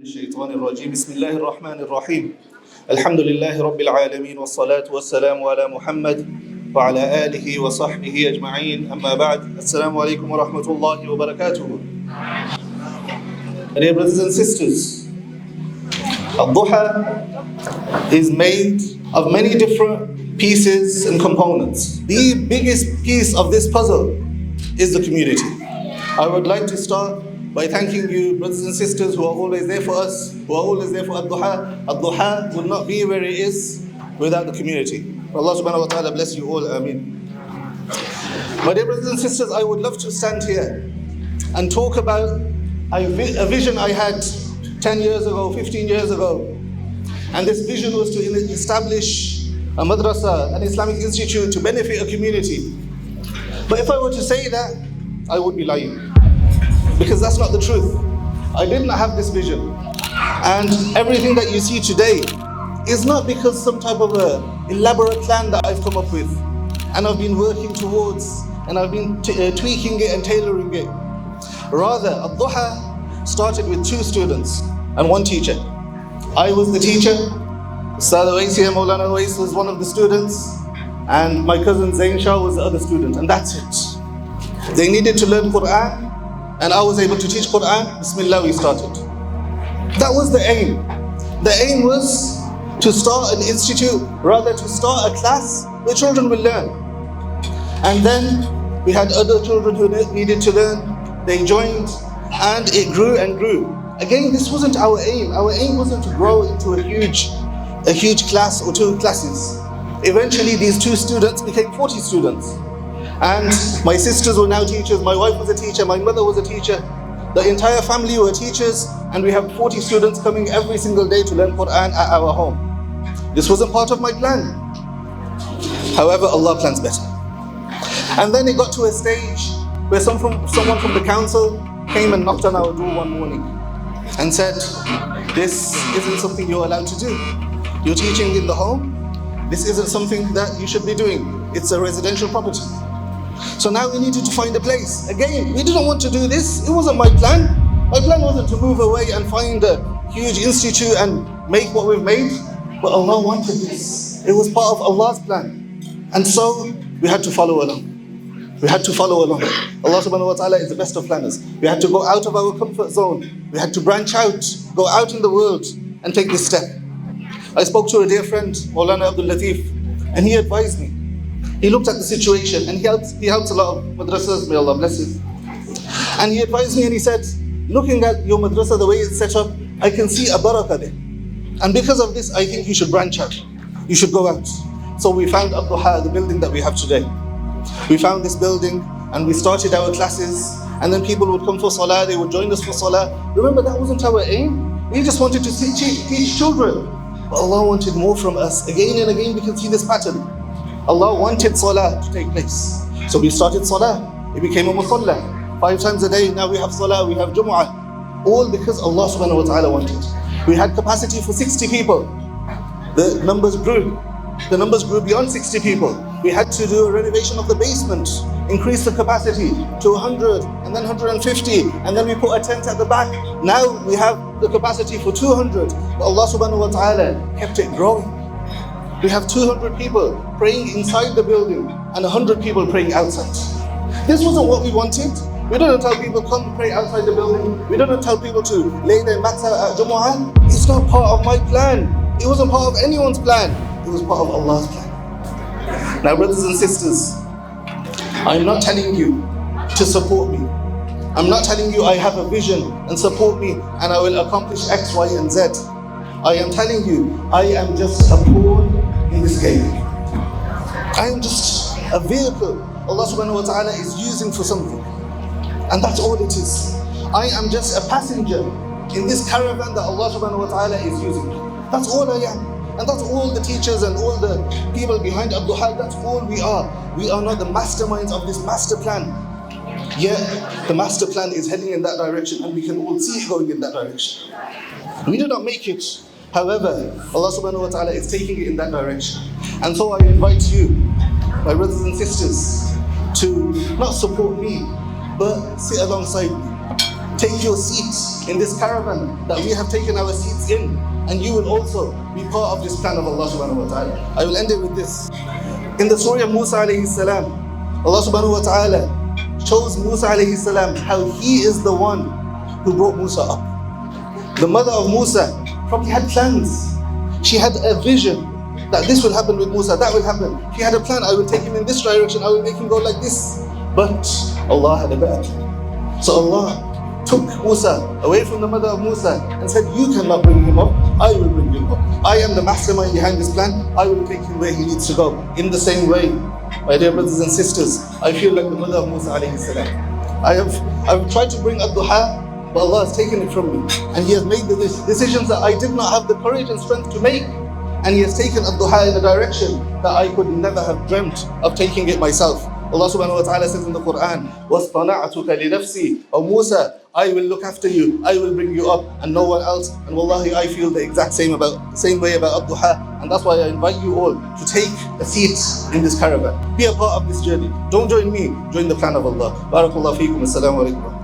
الشيطان الرجيم بسم الله الرحمن الرحيم الحمد لله رب العالمين والصلاة والسلام على محمد وعلى آله وصحبه أجمعين أما بعد السلام عليكم ورحمة الله وبركاته. Dear brothers and sisters, Ad-duha is made of many different pieces and components. The biggest piece of this puzzle is the community. I would like to start by thanking you, brothers and sisters, who are always there for us, who are always there for Ad-duha. Ad-duha would not be where it is without the community. Allah subhanahu wa ta'ala bless you all, ameen. My dear brothers and sisters, I would love to stand here and talk about a vision I had 10 years ago, 15 years ago. And this vision was to establish a madrasa, an Islamic institute to benefit a community. But if I were to say that, I would be lying. Because that's not the truth. I did not have this vision. And everything that you see today is not because some type of a elaborate plan that I've come up with and I've been working towards and I've been tweaking it and tailoring it. Rather, Ad-duha started with 2 students and 1 teacher. I was the teacher, Ustad Awais here, Maulana Awais was one of the students, and my cousin Zain Shah was the other student, and that's it. They needed to learn Quran, and I was able to teach Quran. Bismillah, we started. That was the aim. The aim was to start an institute, rather to start a class where children will learn. And then we had other children who needed to learn. They joined, and it grew and grew. Again, this wasn't our aim. Our aim wasn't to grow into a huge class or 2 classes. Eventually, these 2 students became 40 students. And my sisters were now teachers, my wife was a teacher, my mother was a teacher. The entire family were teachers, and we have 40 students coming every single day to learn Quran at our home. This wasn't part of my plan. However, Allah plans better. And then it got to a stage where someone from the council came and knocked on our door one morning and said, this isn't something you're allowed to do. You're teaching in the home. This isn't something that you should be doing. It's a residential property. So now we needed to find a place. Again, we didn't want to do this. It wasn't my plan. My plan wasn't to move away and find a huge institute and make what we've made. But Allah wanted this. It was part of Allah's plan. And so we had to follow along. We had to follow along. Allah subhanahu wa ta'ala is the best of planners. We had to go out of our comfort zone. We had to branch out, go out in the world and take this step. I spoke to a dear friend, Maulana Abdul Latif, and he advised me. He looked at the situation, and he helps a lot of madrasas, may Allah bless him. And he advised me and he said, looking at your madrasa, the way it's set up, I can see a barakah there. And because of this, I think you should branch out. You should go out. So we found Ad-duha, the building that we have today. We found this building and we started our classes, and then people would come for salah, they would join us for salah. Remember, that wasn't our aim. We just wanted to teach children. But Allah wanted more from us. Again and again we can see this pattern. Allah wanted salah to take place. So we started salah. It became a musalla. 5 times a day, now we have salah, we have Jumu'ah. All because Allah subhanahu wa ta'ala wanted. We had capacity for 60 people. The numbers grew. The numbers grew beyond 60 people. We had to do a renovation of the basement, increase the capacity to 100, and then 150, and then we put a tent at the back. Now we have the capacity for 200. But Allah subhanahu wa ta'ala kept it growing. We have 200 people praying inside the building and 100 people praying outside. This wasn't what we wanted. We didn't tell people come pray outside the building. We didn't tell people to lay their mats at Jumu'ah. It's not part of my plan. It wasn't part of anyone's plan. It was part of Allah's plan. Now, brothers and sisters, I'm not telling you to support me. I'm not telling you I have a vision and support me and I will accomplish X, Y, and Z. I am telling you, I am just a pawn in this game. I am just a vehicle Allah subhanahu wa ta'ala is using for something. And that's all it is. I am just a passenger in this caravan that Allah subhanahu wa ta'ala is using. That's all I am. And that's all the teachers and all the people behind Ad-duha, that's all we are. We are not the masterminds of this master plan. Yet, the master plan is heading in that direction and we can all see it going in that direction. We did not make it. However, Allah subhanahu wa ta'ala is taking it in that direction. And so I invite you, my brothers and sisters, to not support me, but sit alongside me. Take your seats in this caravan that we have taken our seats in, and you will also be part of this plan of Allah subhanahu wa ta'ala. I will end it with this. In the story of Musa alayhi salam, Allah subhanahu wa ta'ala shows Musa alayhi salam how he is the one who brought Musa up. The mother of Musa probably had plans. She had a vision that this will happen with Musa, that will happen. She had a plan, I will take him in this direction, I will make him go like this. But Allah had a better plan. So Allah took Musa away from the mother of Musa and said, you cannot bring him up, I will bring him up. I am the mastermind behind this plan, I will take him where he needs to go. In the same way, my dear brothers and sisters, I feel like the mother of Musa alayhi salam. I've tried to bring Ad-duha, but Allah has taken it from me. And He has made the decisions that I did not have the courage and strength to make. And He has taken Ad-duha in a direction that I could never have dreamt of taking it myself. Allah subhanahu wa ta'ala says in the Quran, وَاصْطَنَعْتُكَ لِنَفْسِي, O Musa, I will look after you, I will bring you up, and no one else. And wallahi, I feel the exact same way about Ad-duha. And that's why I invite you all to take a seat in this caravan. Be a part of this journey. Don't join me, join the plan of Allah. Barakallahu feekum. Assalamu alaikum.